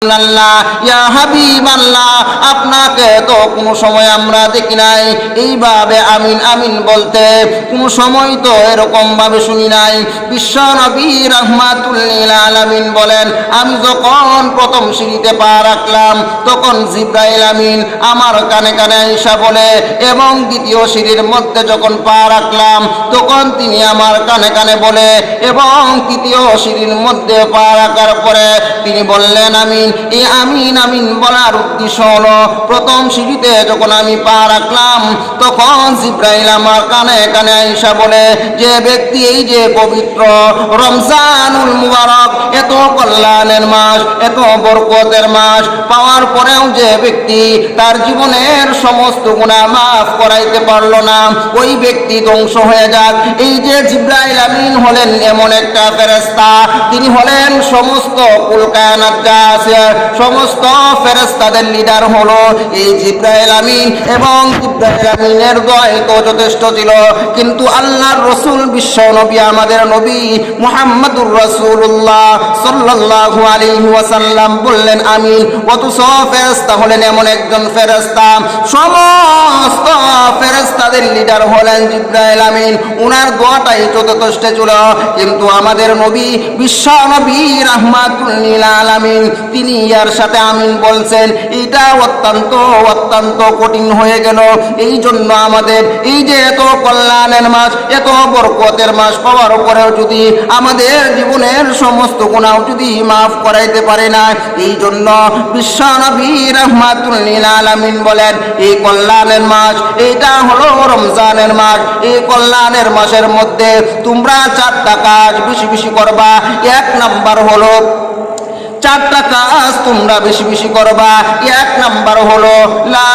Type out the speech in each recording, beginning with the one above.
আল্লাহ ইয়া হাবিবাল্লাহ, আপনাকে তো কোনো সময় আমরা দেখি নাই এইভাবে আমিন আমিন বলতে, কোনো সময় তো এরকম ভাবে শুনি নাই। বিশ্ব নবী রাহমাতুল লিল আলামিন বলেন, আমি যখন প্রথম সিঁড়িতে পা রাখলাম তখন জিবরাইল আমিন আমার কানে কানে আইসা বলে, এবং দ্বিতীয় সিঁড়ির মধ্যে যখন পা রাখলাম তখন তিনি আমার কানে কানে বলে, এবং তৃতীয় সিঁড়ির মধ্যে পা রাখার পরে তিনি বললেন আমিন। এই আমিন আমিন বলার উদ্দেশ্য হলো, প্রথম সিঁড়িতে যখন আমি পা রাখলাম তখন জিবরাইল আমার কানে কানে আইসা বলে, যে ব্যক্তি এই যে পবিত্র রমজানুল মুবারক, এত কল্যাণের মাস, এত বরকতের মাস পাওয়ার পরেও যে ব্যক্তি তার জীবনের সমস্ত গুনাহ মাফ করাইতে পারলো না, ওই ব্যক্তি ধ্বংস হয়ে যাক। এই যে জিবরাইল আমিন হলেন এমন একটা ফেরেশতা, তিনি হলেন সমস্ত কুল কায়নাত যা আছে সমস্ত ফেরেশতাদের লিডার হলো এই জিবরাইল আমিন, এবং জিবরাইল আমিনের দোয়াই তো যথেষ্ট ছিল। কিন্তু আল্লাহর রাসূল বিশ্ব নবী আমাদের নবী মুহাম্মদুর রাসূলুল্লাহ সাল্লাল্লাহু আলাইহি ওয়াসাল্লাম বললেন আমিন। অথচ ফেরেশতা হলেন এমন একজন ফেরেশতা, সমস্ত ফেরেশতাদের লিডার হলেন জিবরাইল আমিন, উনার দোয়াটাই যথেষ্ট ছিল। কিন্তু আমাদের নবী বিশ্ব নবী রাহমাতুল লিল আলামিন তিনি ইয়ার সাথে আমিন বলছেন, এটা অত্যন্ত অত্যন্ত কঠিন হয়ে গেল। এই জন্য আমাদের এই যে এত কল্যাণের মাস, এত বরকতের মাস পাওয়ার পরেও যদি আমাদের জীবনের সমস্ত গুনাহ যদি মাফ করাইতে পারে না, এই জন্য বিশ্ব নবী রাহমাতুল লিল আলামিন বলেন, এই কল্যাণের মাস এটা হলো রমজানের মাস। এই কল্যাণের মাসের মধ্যে তোমরা 4টা কাজ বেশি বেশি করবা। 1 নাম্বার হলো 4টা কাজ তোমরা বেশি বেশি করবা। 1 নাম্বার হলো লা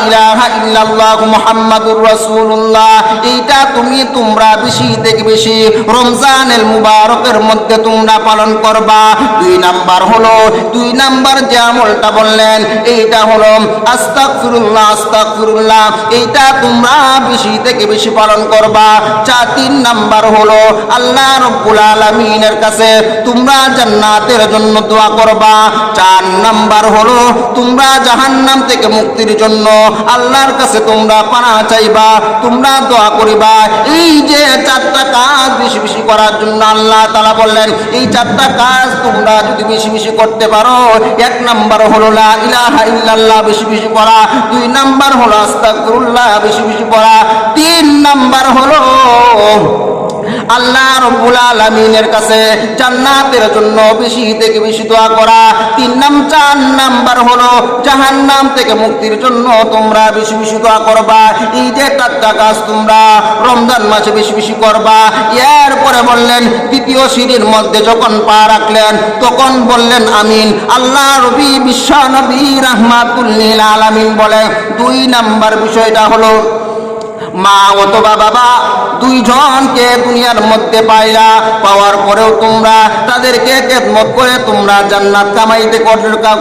ইলাহা ইল্লাল্লাহ মুহাম্মাদুর রাসূলুল্লাহ, এইটা তোমরা বেশি থেকে বেশি রমজানুল মুবারকের মধ্যে তোমরা পালন করবা। 2 নাম্বার যে আমলটা বললেন এইটা হলো আস্তাগফিরুল্লাহ আস্তাগফিরুল্লাহ, এইটা তোমরা বেশি থেকে বেশি পালন করবা। 3 নাম্বার হলো আল্লাহ রাব্বুল আলামিনের কাছে তোমরা জান্নাতের জন্য দোয়া করবা। 4 নাম্বার হলো তোমরা জাহান্নাম থেকে মুক্তির জন্য আল্লাহর কাছে তোমরা পানা চাইবা, তোমরা দোয়া করিবা। এই যে 4টা কাজ বেশি বেশি করার জন্য আল্লাহ তাআলা বললেন, এই 4টা কাজ তোমরা যদি বেশি বেশি করতে পারো, 1 নাম্বার হলো লা ইলাহা ইল্লাল্লাহ বেশি বেশি করা, 2 নাম্বার হলো আস্তাগফিরুল্লাহ বেশি বেশি করা, 3 নাম্বার হলো আল্লাহ রাব্বুল আলামিনের কাছে জান্নাতের জন্য বেশি থেকে বেশি দোয়া করা। 4 নাম্বার হলো জাহান্নাম থেকে মুক্তির জন্য তোমরা বেশি বেশি দোয়া করবা। এই যে 4টা কাজ তোমরা রমজান মাসে বেশি বেশি করবা। এরপরে বললেন, দ্বিতীয় সিঁড়ির মধ্যে যখন পা রাখলেন তখন বললেন আমিন। আল্লাহ নবী বিশ্ব নবী রাহমাতুল লিল আলামিন বলেন, 2 নাম্বার বিষয়টা হলো মা অথবা বাবা 2 জনকে দুনিয়ার মধ্যে পাওয়ার পরেও তোমরা তাদেরকে খেদমত করে তোমরা জান্নাত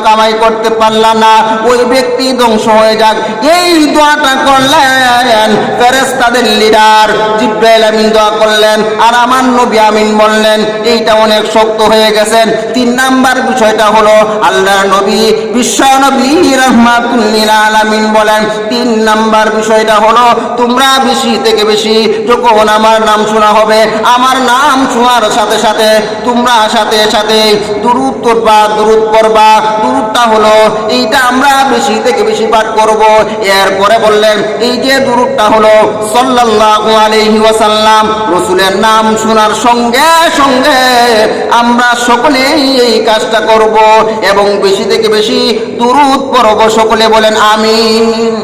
কামাই করতে পারলা না, ওই ব্যক্তি ধ্বংস হয়ে যাক। এই দোয়াটা করলেন ফেরেশতাদের লিডার জিবরাইল আমিন দোয়া করলেন, আর আমার নবী আমিন বললেন। এইটা অনেক শক্ত হয়ে গেছেন। 3 নাম্বার বিষয়টা হলো আল্লাহর নবী বিশ্ব নবী রাহমাতুল লিল আলামিন বলেন, 3 নাম্বার বিষয়টা হলো তোমরা বেশি থেকে বেশি যখন আমার নাম শোনা হবে, আমার নাম শোনার সাথে সাথে তোমরা সাথে সাথে দুরূদ পড়বা। দুরূদটা হলো এইটা আমরা বেশি থেকে বেশি পাঠ করব। এরপরে বললেন, এই যে দুরূদটা হলো সাল্লাল্লাহু আলাইহি ওয়াসাল্লাম, রাসূলের নাম শোনার সঙ্গে সঙ্গে আমরা সকলেই এই কাজটা করব এবং বেশি থেকে বেশি দুরূদ পড়ব। সকলে বলেন আমিন।